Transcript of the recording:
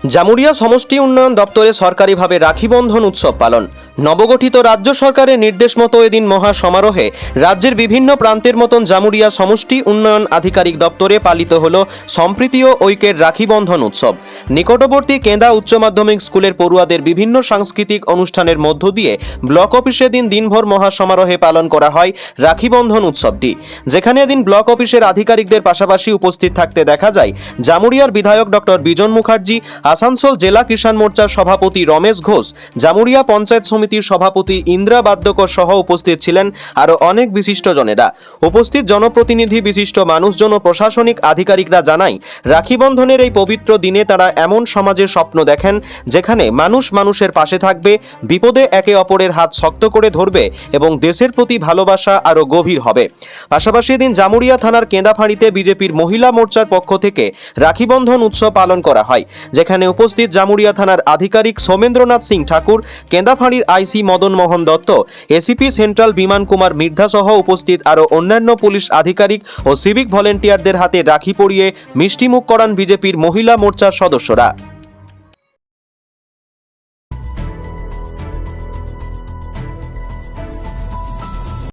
জামুরিয়া সমষ্টি উন্নয়ন দপ্তরে সরকারিভাবে রাখি বন্ধন উৎসব পালন। নবগঠিত রাজ্য সরকারের নির্দেশ মতো এদিন মহা সমারোহে রাজ্যের বিভিন্ন প্রান্তের মতন জামুরিয়া সমষ্টি উন্নয়ন আধিকারিক দপ্তরে পালিত হল সম্প্রীতি ও ঐক্যের রাখি বন্ধন উৎসব। নিকটবর্তী কেন্দা উচ্চ মাধ্যমিক স্কুলের পড়ুয়াদের বিভিন্ন সাংস্কৃতিক অনুষ্ঠানের মধ্য দিয়ে ব্লক অফিসে দিনভর মহা সমারোহে পালন করা হয় রাখি বন্ধন উৎসবটি, যেখানে এদিন ব্লক অফিসের আধিকারিকদের পাশাপাশি উপস্থিত থাকতে দেখা যায় জামুরিয়ার বিধায়ক ডক্টর বিজন মুখার্জি, আসানসোল জেলা কিষাণ মোর্চার সভাপতি রমেশ ঘোষ, জামুরিয়া পঞ্চায়েত সমিতির সভাপতি ইন্দ্রা বাদ্যকর সহ উপস্থিত ছিলেন আরও অনেক বিশিষ্টজনেরা। উপস্থিত জনপ্রতিনিধি, বিশিষ্ট মানুষজন ও প্রশাসনিক আধিকারিকরা জানায়, রাখি বন্ধনের এই পবিত্র দিনে তারা এমন সমাজের স্বপ্ন দেখেন যেখানে মানুষ মানুষের পাশে থাকবে, বিপদে একে অপরের হাত শক্ত করে ধরবে এবং দেশের প্রতি ভালোবাসা আরও গভীর হবে। পাশাপাশি এদিন জামুরিয়া থানার কেন্দাফাঁড়িতে বিজেপির মহিলা মোর্চার পক্ষ থেকে রাখি বন্ধন উৎসব পালন করা হয়, যেখানে উপস্থিত জামুরিয়া থানার আধিকারিক সোমেন্দ্রনাথ সিং ঠাকুর, কেন্দাফাঁড়ির আইসি মদন মোহন দত্ত, এসিপি সেন্ট্রাল বিমান কুমার মির্ধা সহ উপস্থিত আরও অন্যান্য পুলিশ আধিকারিক ও সিভিক ভলেন্টিয়ারদের হাতে রাখি পরিয়ে মিষ্টিমুখ করান বিজেপির মহিলা মোর্চার সদস্যরা।